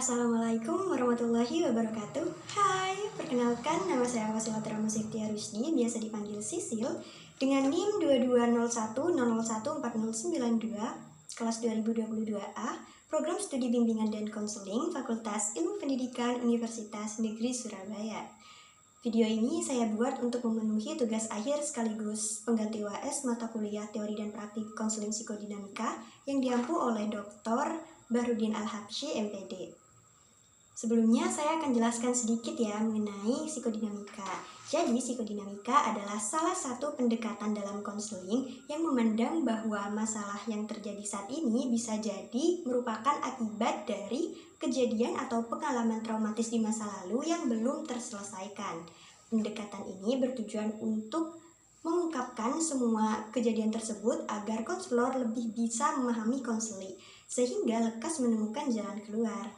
Assalamualaikum warahmatullahi wabarakatuh. Hai, perkenalkan nama saya Wasilatul Rahma Rusdi, biasa dipanggil Sisil, dengan NIM 2201001492, kelas 2022A, Program Studi Bimbingan dan Konseling, Fakultas Ilmu Pendidikan Universitas Negeri Surabaya. Video ini saya buat untuk memenuhi tugas akhir sekaligus pengganti UAS mata kuliah teori dan praktik konseling psikodinamika yang diampu oleh Dr. Bahrudin Al-Habsyi, MPD. Sebelumnya saya akan jelaskan sedikit ya mengenai psikodinamika. Jadi psikodinamika adalah salah satu pendekatan dalam konseling yang memandang bahwa masalah yang terjadi saat ini bisa jadi merupakan akibat dari kejadian atau pengalaman traumatis di masa lalu yang belum terselesaikan. Pendekatan ini bertujuan untuk mengungkapkan semua kejadian tersebut agar konselor lebih bisa memahami konseling sehingga lekas menemukan jalan keluar.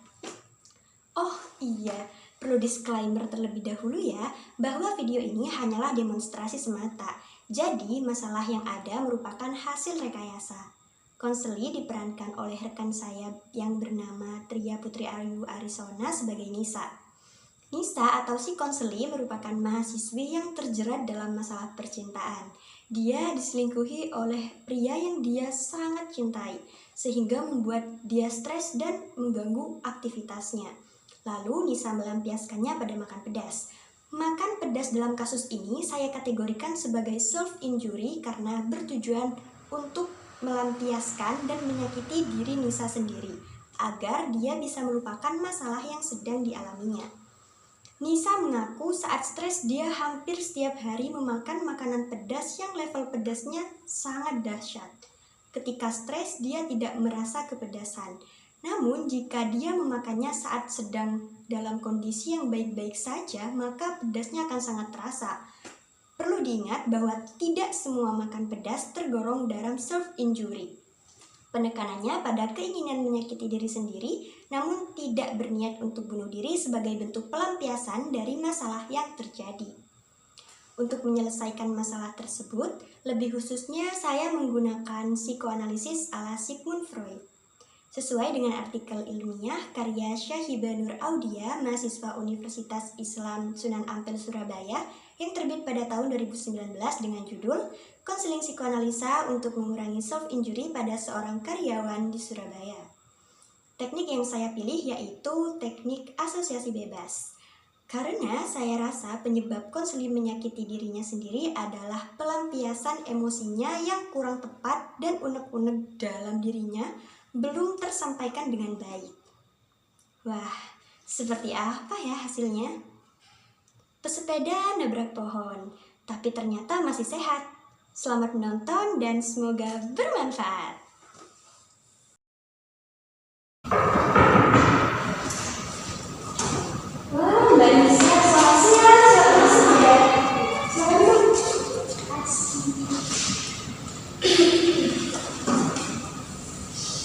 Oh iya, perlu disclaimer terlebih dahulu ya, bahwa video ini hanyalah demonstrasi semata. Jadi, masalah yang ada merupakan hasil rekayasa. Konseli diperankan oleh rekan saya yang bernama Tria Putri Ayu Arisona sebagai Nisa. Nisa atau si konseli merupakan mahasiswi yang terjerat dalam masalah percintaan. Dia diselingkuhi oleh pria yang dia sangat cintai, sehingga membuat dia stres dan mengganggu aktivitasnya. Lalu Nisa melampiaskannya pada makan pedas. Makan pedas dalam kasus ini saya kategorikan sebagai self-injury karena bertujuan untuk melampiaskan dan menyakiti diri Nisa sendiri, agar dia bisa melupakan masalah yang sedang dialaminya. Nisa mengaku saat stres dia hampir setiap hari memakan makanan pedas yang level pedasnya sangat dahsyat. Ketika stres dia tidak merasa kepedasan. Namun, jika dia memakannya saat sedang dalam kondisi yang baik-baik saja, maka pedasnya akan sangat terasa. Perlu diingat bahwa tidak semua makan pedas tergolong dalam self-injury. Penekanannya pada keinginan menyakiti diri sendiri, namun tidak berniat untuk bunuh diri sebagai bentuk pelampiasan dari masalah yang terjadi. Untuk menyelesaikan masalah tersebut, lebih khususnya saya menggunakan psikoanalisis ala Sigmund Freud. Sesuai dengan artikel ilmiah karya Syahibah Nur Audia, mahasiswa Universitas Islam Sunan Ampel Surabaya yang terbit pada tahun 2019 dengan judul Konseling Psikoanalisa untuk Mengurangi Self-Injury pada Seorang Karyawan di Surabaya. Teknik yang saya pilih yaitu teknik asosiasi bebas. Karena saya rasa penyebab konseling menyakiti dirinya sendiri adalah pelampiasan emosinya yang kurang tepat dan unek-unek dalam dirinya belum tersampaikan dengan baik. Wah, seperti apa ya hasilnya? Pesepeda nabrak pohon, tapi ternyata masih sehat. Selamat menonton dan semoga bermanfaat. Wah, Mbak Nisa, selamat siang.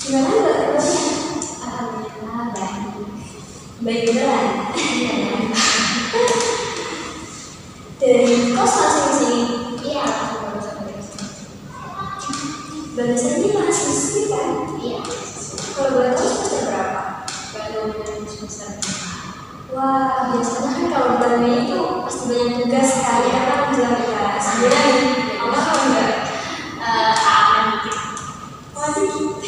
Gimana Mbak? Alhamdulillah baik. Baik beneran? Dari kos langsung ke sini? Iya, aku baru sampai dari sini. Mbak Nisa ini mahasiswi kan? Iya. Kalau boleh tahu semester berapa? Baru dari semester 5. Wah, biasanya kan kalau bulan Mei itu pasti banyak tugas sekali ya kan menjelang kelas. Sebenarnya apa kalau enggak? Aman dikit. Wah, dikit.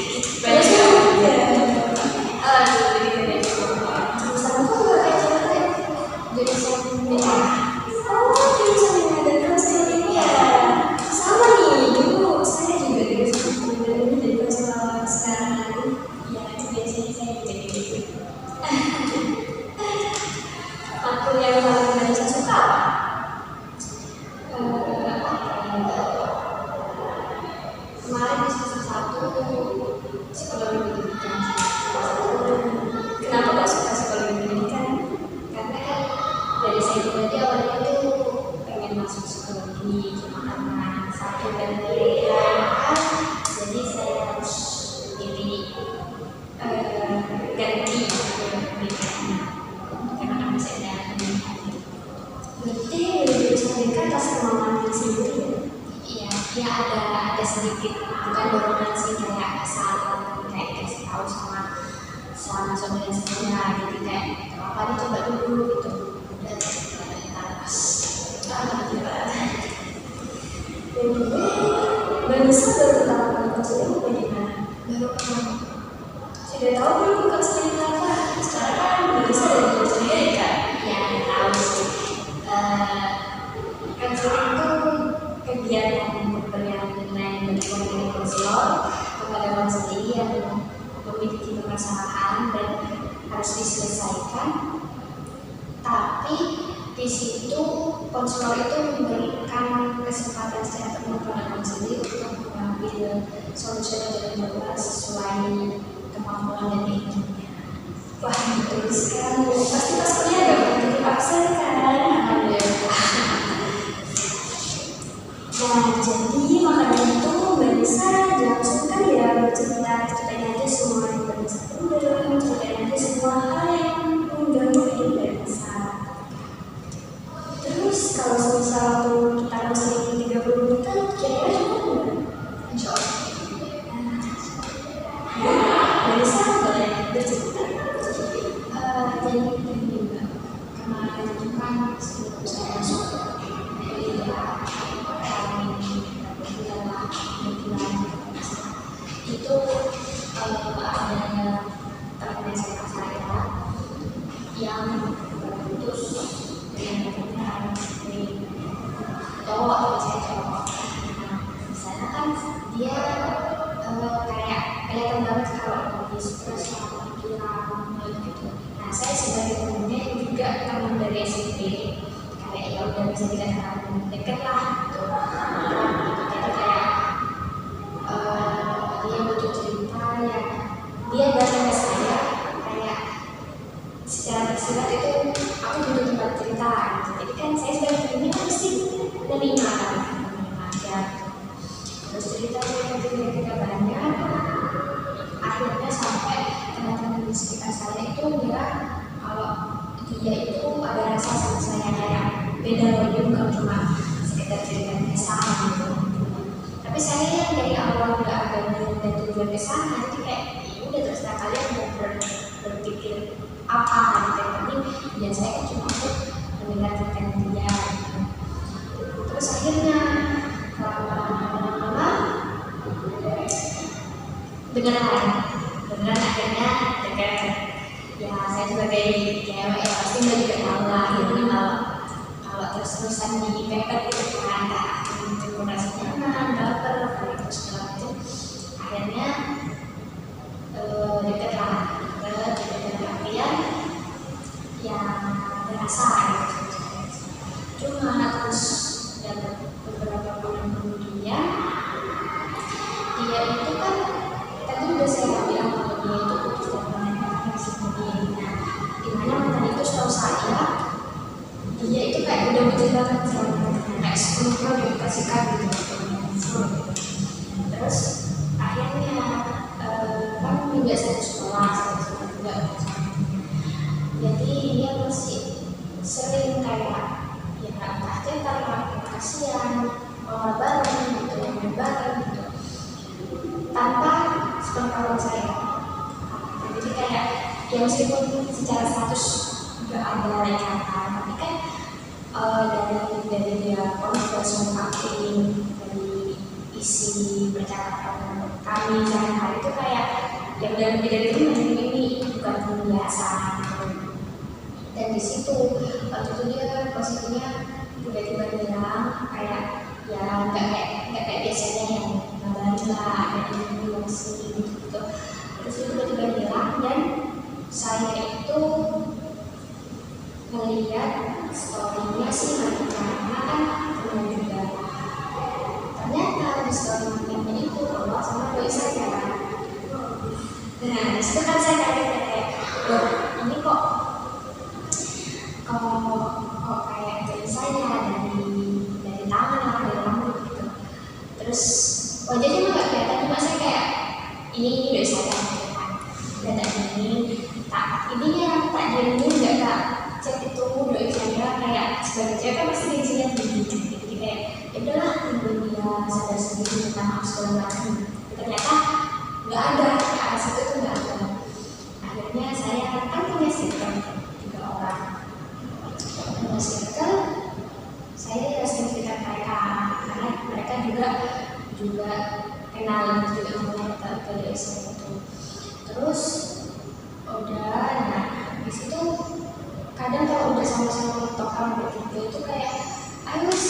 Ya ada sedikit bukan dorongan sih kayak asal kayak kasih tahu sama saudara-saudara jadi kayak apa dicoba dulu gitu. Dan ternyata pas tiba-tiba Vanessa baru tahu konseling apa gimana? baru Sudah tahu belum konseling apa? Sekarang kan Vanessa dari konseling kan? ya tahu sih. Konseling itu kegiatan berperilaku dari konselor kepada konseling yang memiliki permasalahan dan harus diselesaikan. Tapi di situ konselor itu memberikan kesempatan secara penuh pada konseling untuk mengambil solusi dari berubah sesuai kemampuan dan keinginannya. Wah, betul sekali. Pasti pas kuliah gak pernah jadi absen kan? Nah, jadi makanya itu Vanessa langsung kan ya cerita-ceritanya aja semua yang Vanessa pendam, ceritain aja semua hal yang mengganggu hidup Vanessa. Terus kalau misal kita konseling 30 menit, kira-kira cukup nggak? Insya Allah. Vanessa boleh bercerita. Jadi juga kemarin itu kan sebelum saya masuk kuliah itu ada teman SMA saya yang putus dengan cowok atau saya cowok. Nah, di sana kan dia kayak kelihatan banget kalau lagi stres atau pikiran gitu. Nah, saya sebagai temennya juga teman dari SMP kayak ya udah bisa dikatakan deket lah gitu. Jadi kayak dia butuh cerita ya, dia datang ke saya kayak secara tersirat itu aku butuh tempat cerita gitu. Jadi kan saya sebagai temennya pasti menerima aja. Terus cerita banyak, akhirnya sampai teman-teman di sekitar saya itu bilang kalau dia itu ada rasa sama saya kayak beda loh, dia bukan cuma sekedar cerita biasa gitu. Tapi saya yang dari awal nggak ada niat dan tujuan ke sana, jadi kayak ya udah terserah kalian mau berpikir apa gitu. Tapi ya saya kan cuma untuk mendengar cerita dia gitu. Terus akhirnya lama-lama beneran akhirnya dekat. Ya saya sebagai cewek ya pasti nggak juga tahu lah gitu kalau terus-terusan dipepet gitu kan, itu merasa nyaman, baper, terus segala macam. Akhirnya dekat lah, dekat artian yang berasa gitu. Cuma terus dalam beberapa bulan kemudian dia itu kan tadi udah saya bilang kalau dia itu putus dari mantan sebelumnya. Nah, dimana mantan itu setahu saya dia itu kayak udah bucin banget sama mantannya, kayak sebelumnya udah dikasihkan gitu. Terus akhirnya kan juga satu sekolah juga, jadi dia masih sering kayak ya entah cetak kasihan orang bareng gitu, yang bareng gitu tanpa sepengetahuan saya. Jadi kayak ya meskipun secara status nggak ada ikatan, tapi kan dari dia konfes mengakui dari isi percakapan kami sehari-hari itu kayak ya udah lebih dari teman ini bukan teman biasa gitu. Dan di situ waktu itu dia posisinya tiba-tiba bilang kayak ya nggak kayak biasanya yang ngabarin lah ada ini masih gitu. Terus dia tiba-tiba bilang, dan saya itu melihat story-nya sih karena kan teman juga. Ternyata di story mantannya itu kalau sama doi saya. Nah disitu kan saya kayak loh ini kok kayak doi saya dari tangan lah, dari rambut gitu. Terus wajahnya mah gak kelihatan, cuma saya kayak ini doi saya dan ini ininya tak dirinya nggak tak cek itu doi saya kayak sebagai cewek kan pasti gengsinya tinggi, jadi kayak ya udahlah tunggu dia sadar sendiri minta maaf segala macam. Ternyata nggak ada, ke arah situ tuh nggak ada. Akhirnya saya kan punya Terus udah, nah di situ kadang kalau udah sama-sama tokan bertiga itu kayak harus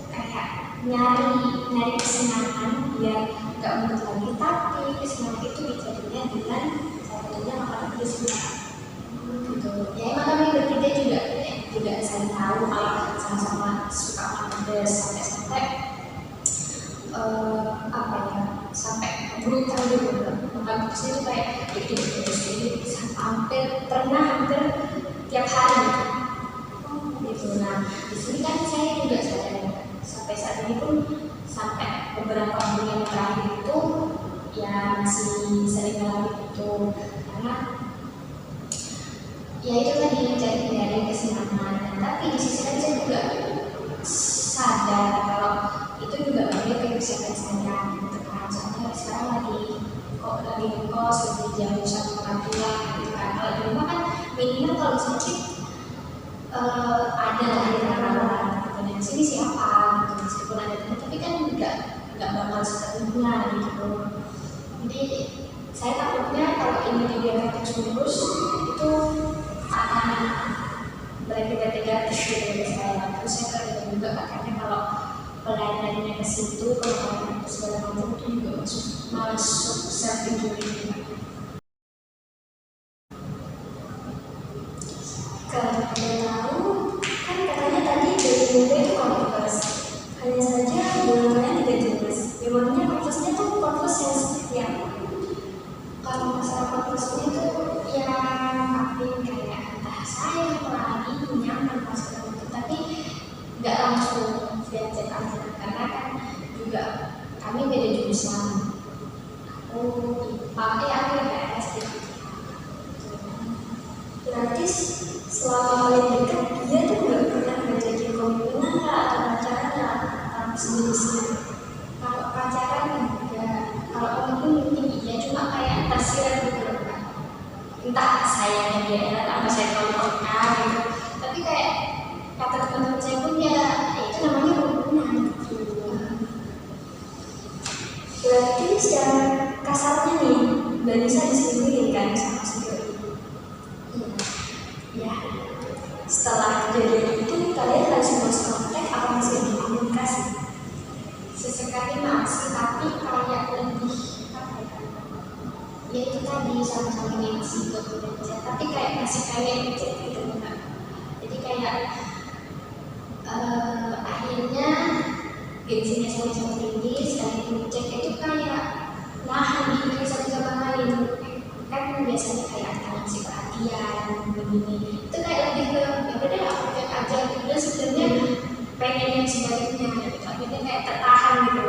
kayak nyari kesenangan biar nggak mundur lagi, tapi kesenangan itu dijadinya dengan salah satunya makan pedas gitu. Ya emang kami bertiga juga saling tahu kalau sama-sama suka makan pedas sampai apa ya, sampai brutal gitu. Makan pedas itu kayak ini hampir tiap hari gitu. Nah di sini kan saya juga sadar sampai saat ini pun, sampai beberapa bulan terakhir itu ya masih sering mengalami itu, karena ya itu tadi dari kesenangan. Tapi di sisi lain saya juga sadar kalau itu juga bagian dari kesehatan saya gitu kan. Soalnya sekarang lagi ngekos, lebih jauh sama orang tua gitu kan. Kalau di rumah kan minimal kalau sakit ada lah yang merawat gitu. Di sini siapa gitu, meskipun ada teman tapi kan nggak bakal sepenuhnya gitu. Jadi saya takutnya kalau ini dibiarkan terus itu akan berakibat negatif dari saya. Terus saya kerja juga makanya kalau pelayanannya ke situ, kalau segala macam itu juga masuk self injury. Kalau kita tahu kan katanya tadi dari minggu itu konvers, hanya saja golongannya tidak jelas. Memangnya konversnya tuh konvers yang seperti apa? Kalau masalah konversnya itu yang kayak entah saya lagi nyaman masalah itu, tapi nggak langsung belajar aja karena kan juga kami beda jurusan. Aku IPS gitu. Berarti selama paling dekat dia tuh nggak pernah ngajakin komitmen atau pacaran atau sejenisnya. Kalau pacaran enggak, kalau komitmen mungkin iya, cuma kayak tersirat gitu loh kan. Entah sayangnya dia enak apa saya kontrolkan gitu. Tapi kayak kata teman-teman saya pun ya itu namanya komitmen gitu. Berarti secara kasarnya nih nggak bisa diselingkuhin kan sama si doi. Ya, setelah kejadian itu kalian langsung masuk kontak atau masih berkomunikasi? Sesekali masih, tapi kayak lebih apa ya itu tadi sama-sama gengsi buat belajar, tapi kayak masih kayak ngecek gitu enggak. Jadi kayak akhirnya gengsinya sama-sama tinggi, sekali ngecek itu kayak nahan diri satu sama lain. Kan biasanya kayak ada ngasih perhatian begini, itu kayak lebih ke ya udah aku cek aja gitu. Dan sebenarnya pengen yang sebaliknya gitu, akhirnya kayak tertahan gitu.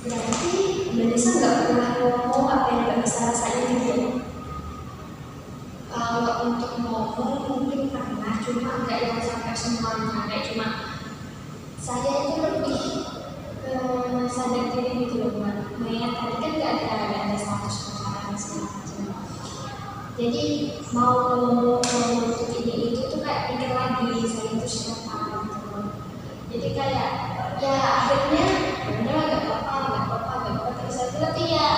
Berarti Indonesia nggak pernah ngomong apa yang nggak bisa rasain gitu. Kalau untuk ngomong mungkin pernah, cuma nggak yang sampai semuanya, kayak cuma saya itu lebih sadar diri gitu loh, Mbak. Tadi kan nggak ada status pacaran segala macam. Jadi mau untuk ini itu tuh kayak pikir lagi saya itu siapa gitu. Jadi kayak ya akhirnya bener nggak apa-apa terus aja, tapi ya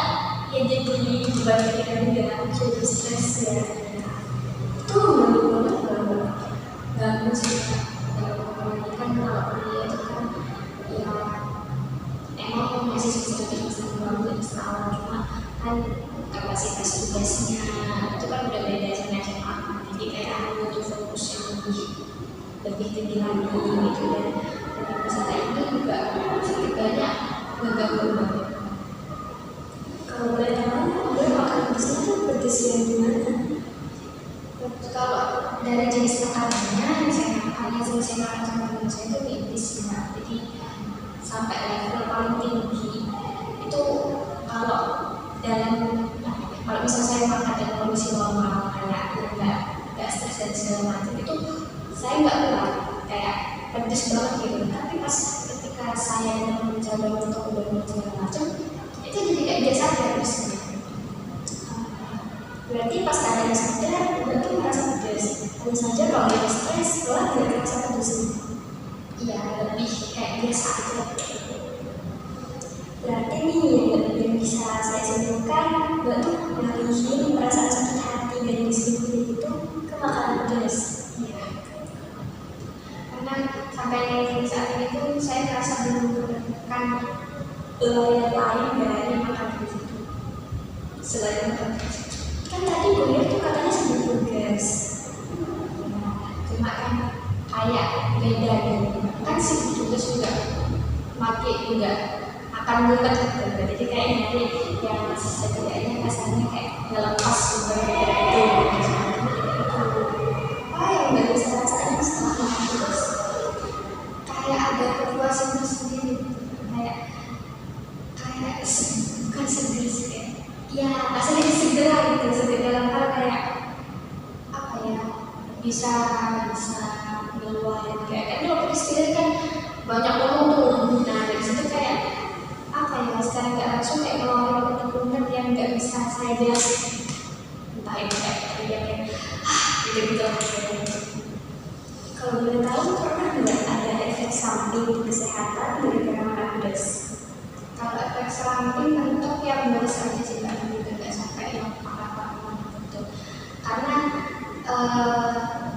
jadi beban pikiran juga, jadi stres ya. Itu ganggu sih apalagi kan kalau kuliah itu kan ya emang masih sedikit ganggu awal, cuma kan kapasitas tugasnya itu kan udah beda sama SMA. Jadi kayak aku butuh fokus yang lebih tinggi lagi gitu. Dan masalah ini juga sedikit banyak mengganggu banget. Kalau boleh tahu, boleh makan pedasnya tuh pedas yang gimana? Kalau dari jenis makanannya yang saya makan sama teman saya itu medis ya. Jadi sampai level paling tinggi itu kalau misalnya saya makan dalam kondisi normal kayak nggak stres dan segala macam itu saya nggak kuat, kayak pedes banget gitu. Tapi pas ketika saya mencoba untuk berbuat segala macam itu jadi kayak biasa aja terus. Berarti pas kalian sadar berarti merasa pedes. Hanya saja kalau dia stres setelah tidak merasa pedes. Iya, lebih kayak biasa aja. Berarti nih yang bisa saya simpulkan juga tuh ngalihin perasaan sakit hati dari diselingkuhin itu ke makanan pedas. Iya. Karena sampai saat ini tuh saya merasa belum menemukan layer lain dari makanan itu selain makanan. Kan tadi kuliah tuh katanya sambil tugas. Cuma kan kayak beda gitu. Kan si tugas juga mati juga akan mumet gitu. Jadi kayak nyari yang setidaknya kasarnya kayak ngelepas juga itu. Apa yang nggak bisa rasain setelah tugas? Kayak ada kepuasan tersendiri, kayak bukan seger sih, kayak ya rasanya seger gitu, seger dalam hal kayak apa ya, bisa ngeluarin kayak kan waktu kecil kan banyak ngomong tuh. Nah dari situ kayak apa ya, secara nggak langsung kayak ngeluarin unek-unek yang nggak bisa saya jelasin, entah itu kayak gitu. Kalau boleh tahu, pernah nggak ada efek samping kesehatan dari makan pedas? Kalau efek samping bentuk yang baru saja sih Mbak, juga nggak sampai yang parah-parah gitu. Karena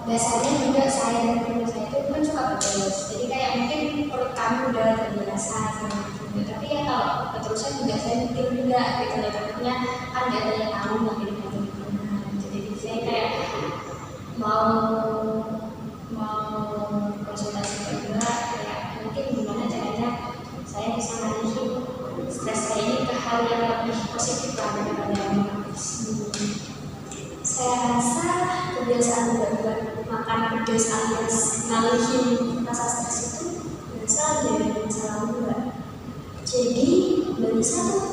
dasarnya juga saya dan teman saya itu kan suka pedas, jadi kayak mungkin perut kami udah terbiasa sama gitu. Tapi ya kalau keterusan juga saya mikir juga gitu loh, takutnya kan nggak ada yang tahu lagi di mana. Jadi saya kayak mau konsultasi kedua, kayak mungkin gimana caranya saya bisa ngalihin stres saya ini ke hal yang lebih positif lah daripada yang negatif. Saya rasa kebiasaan buat makan pedas alias ngalihin rasa stres itu berasal dari masa lalu Mbak. Jadi Mbak Nisa tuh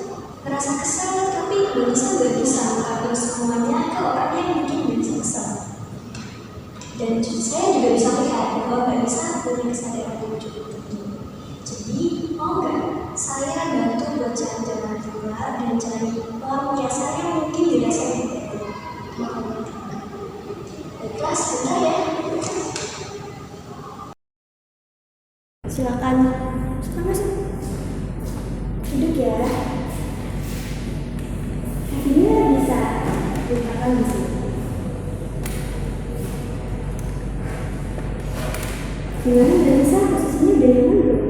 merasa kesal, tapi Mbak Nisa nggak bisa mengungkapin semuanya ke orang yang bikin Mbak Nisa kesal. Dan saya juga bisa melihat bahwa Mbak Nisa punya kesadaran yang cukup tinggi. Jadi mau nggak saya bantu buat jalan-jalan keluar dan cari pelampiasan yang mungkin dirasain gitu. Ikhlas bentar ya. Silakan masuk. Duduk ya. Kakinya bisa diletakkan di sini. Gimana Mbak Nisa, posisinya udah nyaman belum?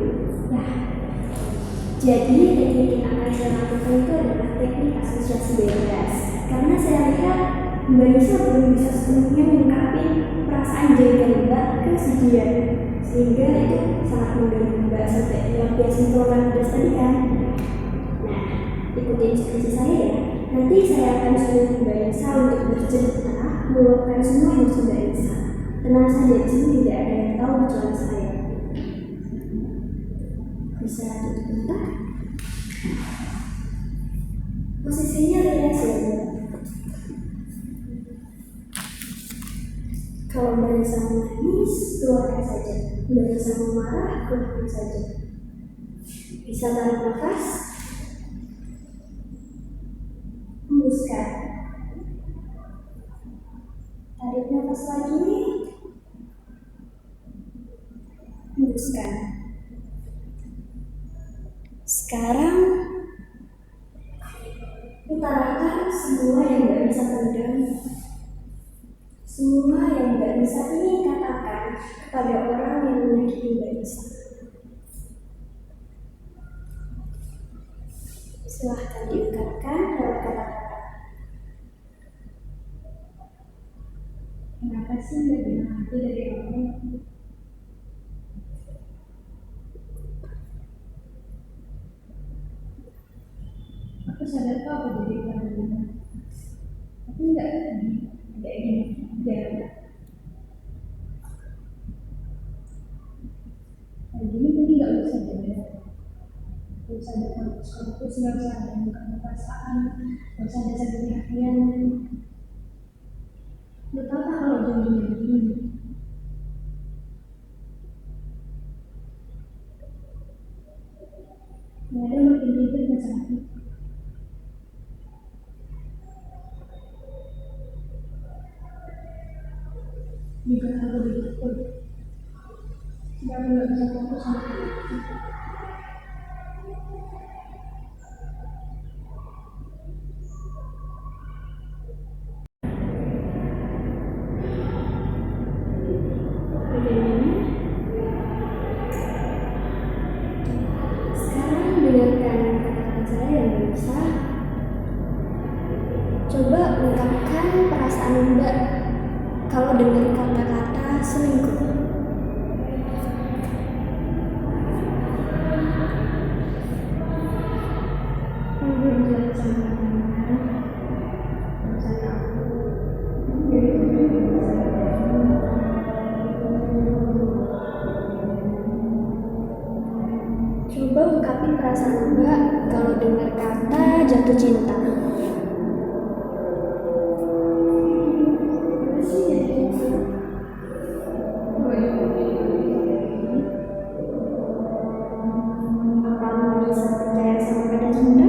Nah, jadi teknik yang akan saya lakukan itu adalah teknik asosiasi bebas. Karena saya lihat Mbak Nisa belum bisa sepenuhnya mengungkapkan perasaan jengkel Mbak ke si dia, sehingga itu sangat mengganggu Mbak sampai melampiaskan keluhan pedas tadi kan. Nah, ikuti instruksi saya ya. Nanti saya akan suruh Mbak Nisa untuk bercerita, meluapkan semua emosi Mbak Nisa. Tenang saja, di sini tidak ada yang tahu kecuali saya. Bisa tutup mata. Posisinya rileks ya Mbak. Kalau Mbak Nisa menangis, keluarkan saja. Mbak Nisa marah, keluarkan saja. Bisa tarik nafas, hembuskan. Tarik nafas lagi, hembuskan. Sekarang utarakan semua yang Mbak Nisa pendam, semua yang Mbak Nisa ingin katakan kepada orang yang menyakiti Mbak Nisa. Silahkan diungkapkan lewat kata-kata. Kenapa sih Mbak bilang aku dari awal? Aku sadar kok aku jadi pelajaran, tapi nggak gini biar hari gini tadi nggak usah beda, nggak usah ada fokus, nggak usah ada ungkapan perasaan, nggak usah ada sakit hatian. Lu tahu tak kalau jam-jam begini nggak ada makin ribet masalahnya. Juga aku begitu, nggak bisa fokus sama itu. Coba ungkapkan perasaan Mbak kalau dengar kata-kata selingkuh. Coba ungkapin perasaan Mbak kalau dengar kata jatuh cinta. Apa Mbak bisa percaya sama kata cinta?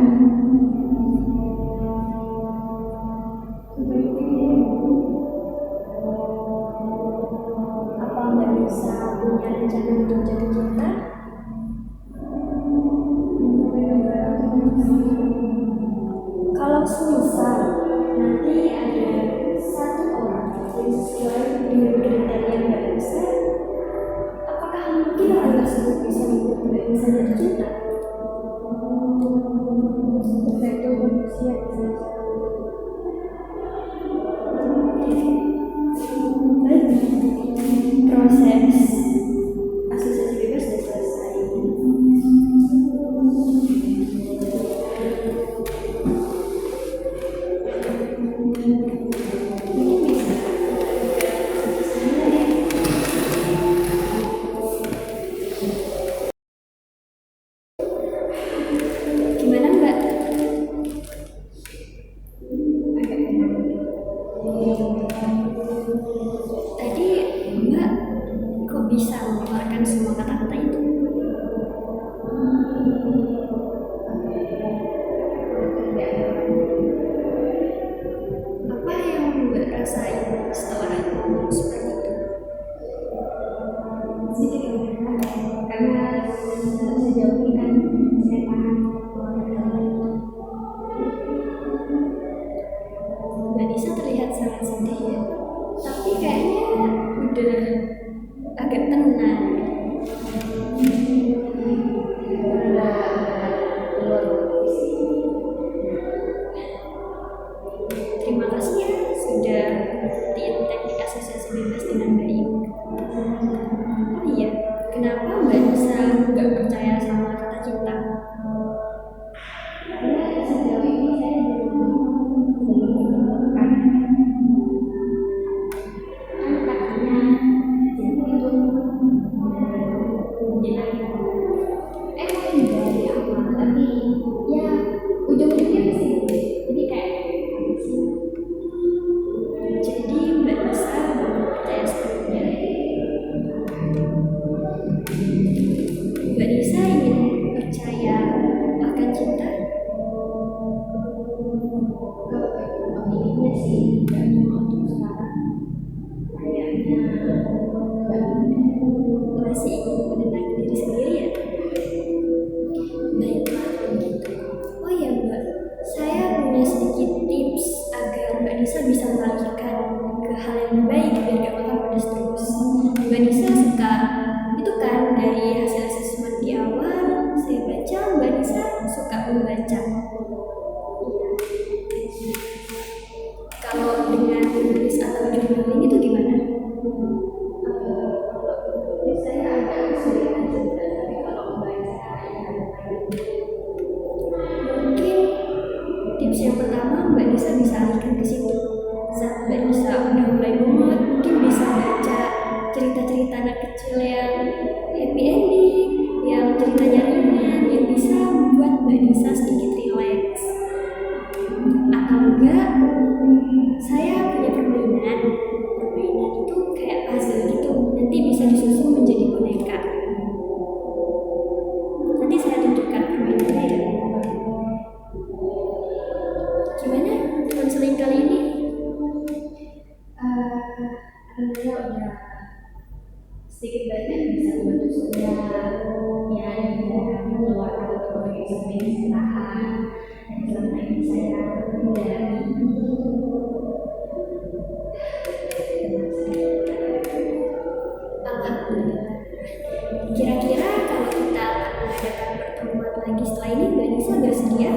Apa Mbak bisa punya rencana untuk jatuh cinta? Kalau semisal nanti ada satu orang yang sesuai dengan kriteria Mbak Nisa, apakah mungkin orang tersebut bisa membuat Mbak Nisa jatuh cinta? Tergantung kondisi yang baik, proses asosiasi bebas sudah selesai. Gimana Mbak? Tadi Mbak kok bisa mengeluarkan semua kata-kata itu? Apa yang Mbak rasain setelah ngomong seperti itu? Karena sejauh ini kan saya tahan Mbak Nisa terlihat sangat sedih ya, tapi kayaknya udah agak tenang. Terima kasih ya sudah teknik asosiasi bebas dengan baik. Oh iya, kenapa Mbak Nisa nggak percaya sama kata cinta? Karena sejauh ini saya belum menemukan katanya itu mungkin dari awal, tapi ya ujung-ujungnya pasti jadi kayak jadi Mbak Nisa percaya sepenuhnya. Mbak Nisa ingin percaya akan cinta? Inginnya sih nggak cuma untuk sekarang, kayaknya masih ingin menenangkan diri sendiri ya. Baiklah kalau gitu. Oh ya Mbak, saya punya sedikit tips agar Mbak Nisa bisa mengalihkan ke hal yang lebih baik biar gak bakal pedas terus. Mbak Nisa suka itu kan, dari hasil asesmen di awal saya baca Mbak Nisa suka membaca. Kalau dengan menulis atau journaling itu gimana? Saya agak kesulitan juga, tapi kalau membaca mungkin tips yang pertama Mbak Nisa bisa alihkan ke situ. Saat Mbak Nisa udah mulai mumet, mungkin bisa baca cerita-cerita anak kecil yang happy ending, yang ceritanya ringan, yang bisa membuat Mbak Nisa sedikit relax. Atau enggak, saya punya permainan itu kayak puzzle gitu, nanti bisa disusun menjadi boneka. Nanti saya tunjukkan permainannya ya. Gimana konseling kali ini? Alhamdulillah udah sedikit banyak bisa membantu saya ya, dan mengeluarkan berbagai kesalahan yang selama ini saya hindari. Alhamdulillah. Kira-kira kalau kita akan mengadakan pertemuan lagi setelah ini, Mbak Nisa bersedia?